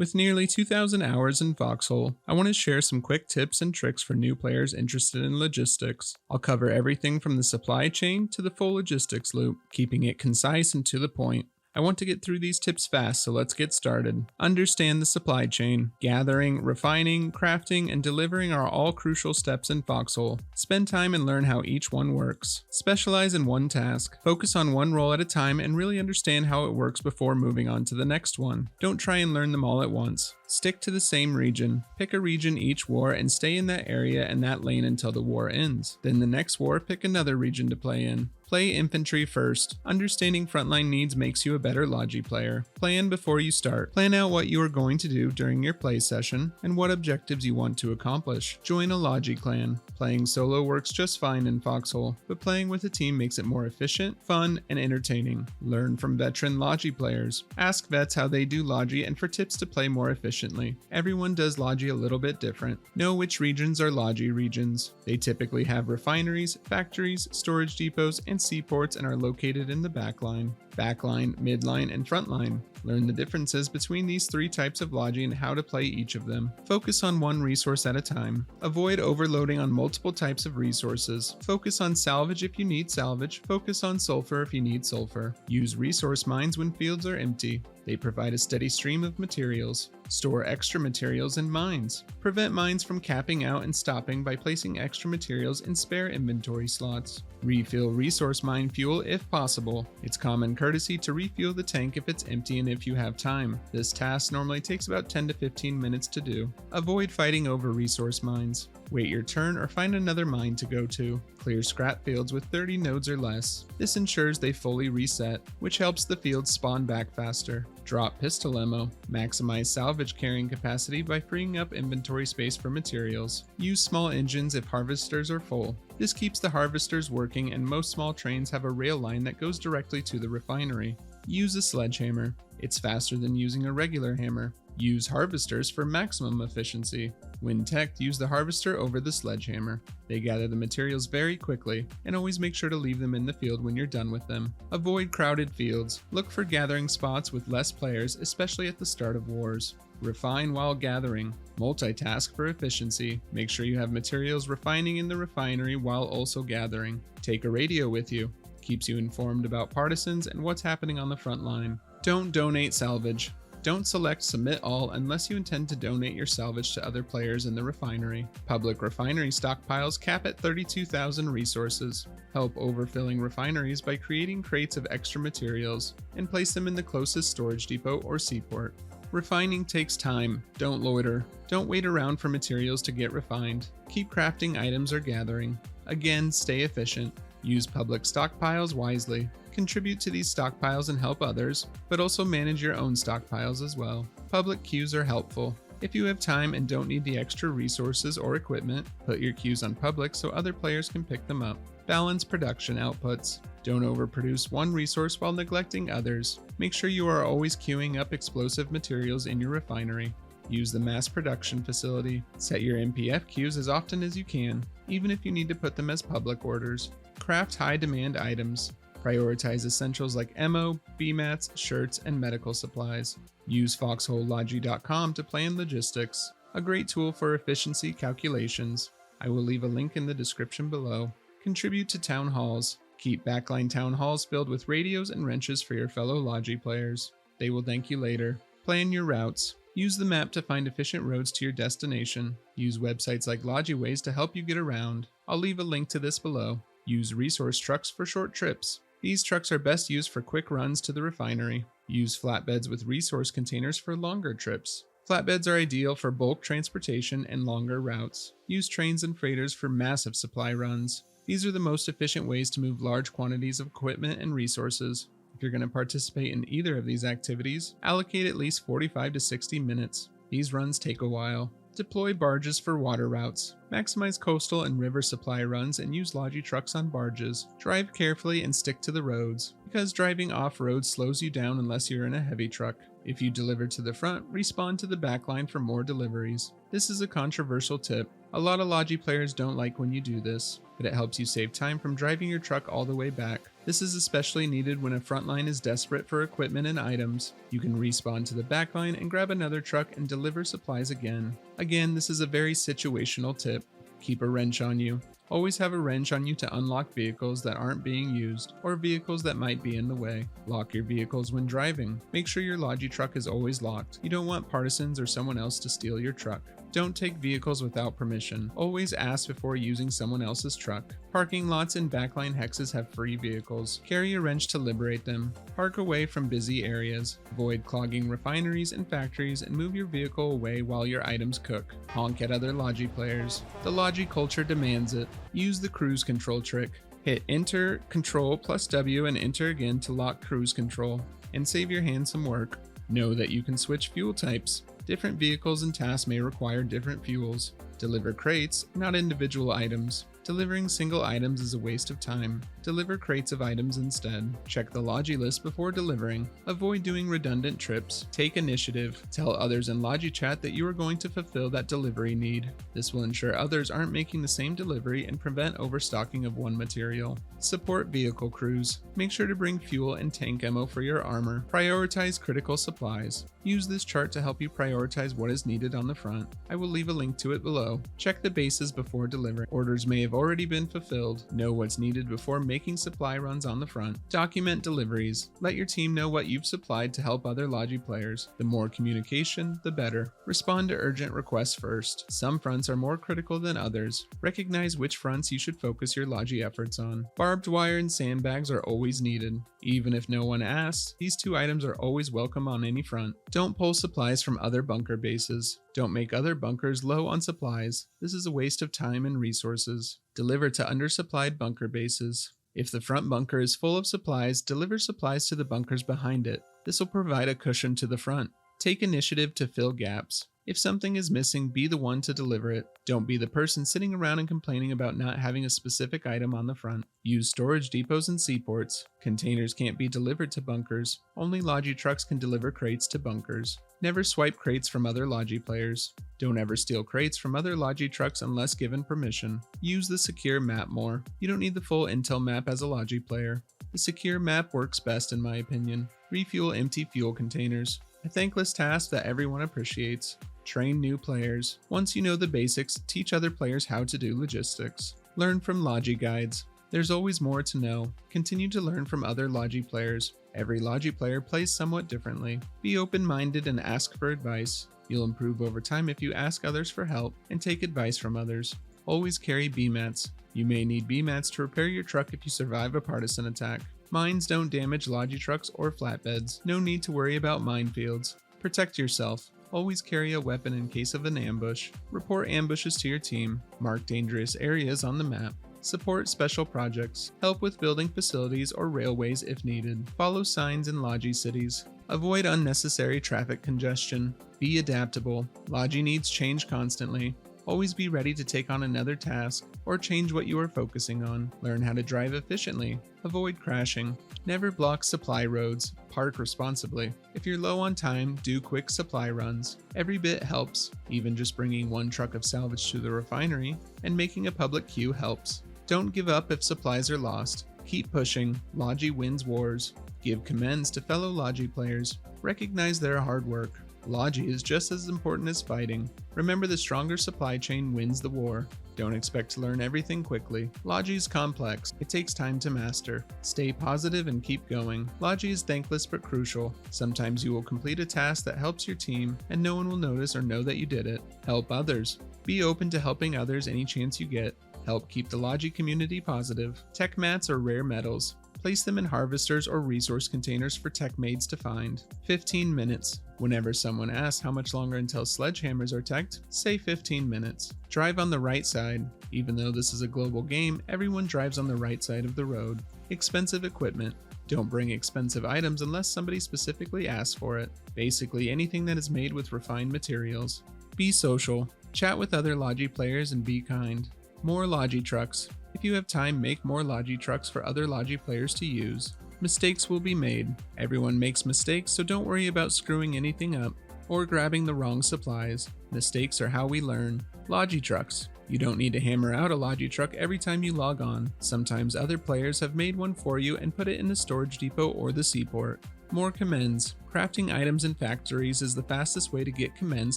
With nearly 2,000 hours in Foxhole, I want to share some quick tips and tricks for new players interested in logistics. I'll cover everything from the supply chain to the full logistics loop, keeping it concise and to the point. I want to get through these tips fast, so let's get started. Understand the supply chain. Gathering, refining, crafting, and delivering are all crucial steps in Foxhole. Spend time and learn how each one works. Specialize in one task. Focus on one role at a time and really understand how it works before moving on to the next one. Don't try and learn them all at once. Stick to the same region. Pick a region each war and stay in that area and that lane until the war ends. Then the next war, pick another region to play in. Play infantry first. Understanding frontline needs makes you a better Logi player. Plan before you start. Plan out what you are going to do during your play session and what objectives you want to accomplish. Join a Logi clan. Playing solo works just fine in Foxhole, but playing with a team makes it more efficient, fun, and entertaining. Learn from veteran Logi players. Ask vets how they do Logi and for tips to play more efficiently. Everyone does Logi a little bit different. Know which regions are Logi regions. They typically have refineries, factories, storage depots, and seaports and are located in the backline, midline, and frontline. Learn the differences between these three types of Logi and how to play each of them. Focus on one resource at a time. Avoid overloading on multiple types of resources. Focus on salvage if you need salvage. Focus on sulfur if you need sulfur. Use resource mines when fields are empty. They provide a steady stream of materials. Store extra materials in mines. Prevent mines from capping out and stopping by placing extra materials in spare inventory slots. Refill resource mine fuel if possible. It's common courtesy to refuel the tank if it's empty and if you have time. This task normally takes about 10 to 15 minutes to do. Avoid fighting over resource mines. Wait your turn or find another mine to go to. Clear scrap fields with 30 nodes or less. This ensures they fully reset, which helps the fields spawn back faster. Drop pistol ammo. Maximize salvage carrying capacity by freeing up inventory space for materials. Use small engines if harvesters are full. This keeps the harvesters working, and most small trains have a rail line that goes directly to the refinery. Use a sledgehammer. It's faster than using a regular hammer. Use harvesters for maximum efficiency. When teched, use the harvester over the sledgehammer. They gather the materials very quickly, and always make sure to leave them in the field when you're done with them. Avoid crowded fields. Look for gathering spots with less players, especially at the start of wars. Refine while gathering. Multitask for efficiency. Make sure you have materials refining in the refinery while also gathering. Take a radio with you. Keeps you informed about partisans and what's happening on the front line. Don't donate salvage. Don't select Submit All unless you intend to donate your salvage to other players in the refinery. Public refinery stockpiles cap at 32,000 resources. Help overfilling refineries by creating crates of extra materials and place them in the closest storage depot or seaport. Refining takes time. Don't loiter. Don't wait around for materials to get refined. Keep crafting items or gathering. Again, stay efficient. Use public stockpiles wisely. Contribute to these stockpiles and help others, but also manage your own stockpiles as well. Public queues are helpful. If you have time and don't need the extra resources or equipment, put your queues on public so other players can pick them up. Balance production outputs. Don't overproduce one resource while neglecting others. Make sure you are always queuing up explosive materials in your refinery. Use the mass production facility. Set your MPF queues as often as you can, even if you need to put them as public orders. Craft high demand items. Prioritize essentials like ammo, BMATs, shirts, and medical supplies. Use foxholelogi.com to plan logistics, a great tool for efficiency calculations. I will leave a link in the description below. Contribute to town halls. Keep backline town halls filled with radios and wrenches for your fellow Logi players. They will thank you later. Plan your routes. Use the map to find efficient roads to your destination. Use websites like Logiways to help you get around. I'll leave a link to this below. Use resource trucks for short trips. These trucks are best used for quick runs to the refinery. Use flatbeds with resource containers for longer trips. Flatbeds are ideal for bulk transportation and longer routes. Use trains and freighters for massive supply runs. These are the most efficient ways to move large quantities of equipment and resources. If you're going to participate in either of these activities, allocate at least 45 to 60 minutes. These runs take a while. Deploy barges for water routes. Maximize coastal and river supply runs and use Logi trucks on barges. Drive carefully and stick to the roads, because driving off-road slows you down unless you're in a heavy truck. If you deliver to the front, respawn to the backline for more deliveries. This is a controversial tip. A lot of Logi players don't like when you do this. but it helps you save time from driving your truck all the way back. This is especially needed when a front line is desperate for equipment and items. You can respawn to the back line and grab another truck and deliver supplies again. Again, this is a very situational tip. Keep a wrench on you. Always have a wrench on you to unlock vehicles that aren't being used, or vehicles that might be in the way. Lock your vehicles when driving. Make sure your Logi truck is always locked. You don't want partisans or someone else to steal your truck. Don't take vehicles without permission. Always ask before using someone else's truck. Parking lots and backline hexes have free vehicles. Carry a wrench to liberate them. Park away from busy areas. Avoid clogging refineries and factories and move your vehicle away while your items cook. Honk at other Logi players. The Logi culture demands it. Use the cruise control trick. Hit Enter, Control plus W and Enter again to lock cruise control, and save your hand some work. Know that you can switch fuel types. Different vehicles and tasks may require different fuels. Deliver crates, not individual items. Delivering single items is a waste of time. Deliver crates of items instead. Check the Logi list before delivering. Avoid doing redundant trips. Take initiative. Tell others in Logi chat that you are going to fulfill that delivery need. This will ensure others aren't making the same delivery and prevent overstocking of one material. Support vehicle crews. Make sure to bring fuel and tank ammo for your armor. Prioritize critical supplies. Use this chart to help you prioritize what is needed on the front. I will leave a link to it below. Check the bases before delivering. Orders may have already been fulfilled. Know what's needed before making supply runs on the front. Document deliveries. Let your team know what you've supplied to help other Logi players. The more communication, the better. Respond to urgent requests first. Some fronts are more critical than others. Recognize which fronts you should focus your Logi efforts on. Barbed wire and sandbags are always needed. Even if no one asks, these two items are always welcome on any front. Don't pull supplies from other bunker bases. Don't make other bunkers low on supplies. This is a waste of time and resources. Deliver to undersupplied bunker bases. If the front bunker is full of supplies, deliver supplies to the bunkers behind it. This will provide a cushion to the front. Take initiative to fill gaps. If something is missing, be the one to deliver it. Don't be the person sitting around and complaining about not having a specific item on the front. Use storage depots and seaports. Containers can't be delivered to bunkers. Only Logi trucks can deliver crates to bunkers. Never swipe crates from other Logi players. Don't ever steal crates from other Logi trucks unless given permission. Use the secure map more. You don't need the full intel map as a Logi player. The secure map works best in my opinion. Refuel empty fuel containers. A thankless task that everyone appreciates. Train new players. Once you know the basics, teach other players how to do logistics. Learn from Logi guides. There's always more to know. Continue to learn from other Logi players. Every Logi player plays somewhat differently. Be open-minded and ask for advice. You'll improve over time if you ask others for help and take advice from others. Always carry B-mats. You may need B-mats to repair your truck if you survive a partisan attack. Mines don't damage Logi trucks or flatbeds. No need to worry about minefields. Protect yourself. Always carry a weapon in case of an ambush. Report ambushes to your team. Mark dangerous areas on the map. Support special projects. Help with building facilities or railways if needed. Follow signs in Logi cities. Avoid unnecessary traffic congestion. Be adaptable. Logi needs change constantly. Always be ready to take on another task or change what you are focusing on. Learn how to drive efficiently. Avoid crashing. Never block supply roads. Park responsibly. If you're low on time, do quick supply runs. Every bit helps. Even just bringing one truck of salvage to the refinery and making a public queue helps. Don't give up if supplies are lost. Keep pushing. Logi wins wars. Give commends to fellow Logi players. Recognize their hard work. Logi is just as important as fighting. Remember, the stronger supply chain wins the war. Don't expect to learn everything quickly. Logi is complex. It takes time to master. Stay positive and keep going. Logi is thankless but crucial. Sometimes you will complete a task that helps your team and no one will notice or know that you did it. Help others. Be open to helping others any chance you get. Help keep the Logi community positive. Tech mats are rare metals. Place them in harvesters or resource containers for tech maids to find. 15 minutes. Whenever someone asks how much longer until sledgehammers are teched, say 15 minutes. Drive on the right side. Even though this is a global game, everyone drives on the right side of the road. Expensive equipment. Don't bring expensive items unless somebody specifically asks for it. Basically anything that is made with refined materials. Be social. Chat with other Logi players and be kind. More Logi trucks. If you have time, make more Logi trucks for other Logi players to use. Mistakes will be made. Everyone makes mistakes, so don't worry about screwing anything up or grabbing the wrong supplies. Mistakes are how we learn. Logi trucks. You don't need to hammer out a Logi truck every time you log on. Sometimes other players have made one for you and put it in the storage depot or the seaport. More commends. Crafting items in factories is the fastest way to get commends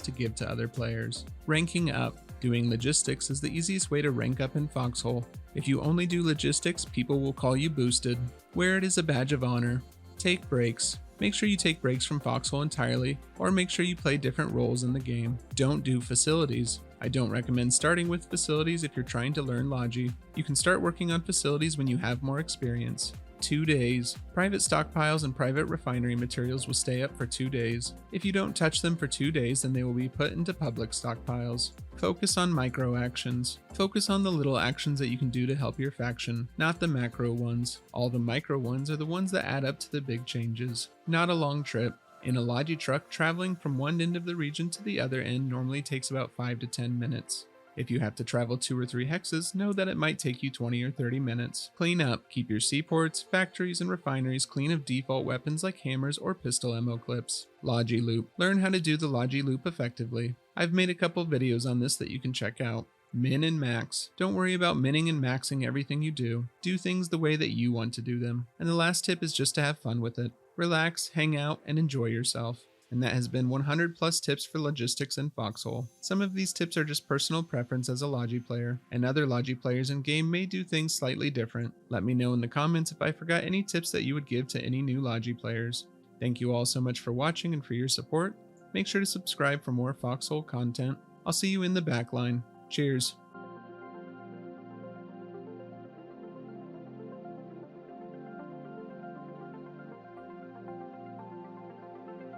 to give to other players. Ranking up. Doing logistics is the easiest way to rank up in Foxhole. If you only do logistics, people will call you boosted. Wear it as a badge of honor. Take breaks. Make sure you take breaks from Foxhole entirely, or make sure you play different roles in the game. Don't do facilities. I don't recommend starting with facilities if you're trying to learn Logi. You can start working on facilities when you have more experience. 2 days. Private stockpiles and private refinery materials will stay up for 2 days. If you don't touch them for 2 days, then they will be put into public stockpiles. Focus on micro actions. Focus on the little actions that you can do to help your faction, not the macro ones. All the micro ones are the ones that add up to the big changes. Not a long trip. In a Logi truck, traveling from one end of the region to the other end normally takes about 5 to 10 minutes. If you have to travel 2 or 3 hexes, know that it might take you 20 or 30 minutes. Clean up. Keep your seaports, factories, and refineries clean of default weapons like hammers or pistol ammo clips. Logi loop. Learn how to do the Logi loop effectively. I've made a couple videos on this that you can check out. Min and max. Don't worry about minning and maxing everything you do. Do things the way that you want to do them. And the last tip is just to have fun with it. Relax, hang out, and enjoy yourself. And that has been 100 plus tips for logistics in Foxhole. Some of these tips are just personal preference as a Logi player, and other Logi players in game may do things slightly different. Let me know in the comments if I forgot any tips that you would give to any new Logi players. Thank you all so much for watching and for your support. Make sure to subscribe for more Foxhole content. I'll see you in the backline. Cheers.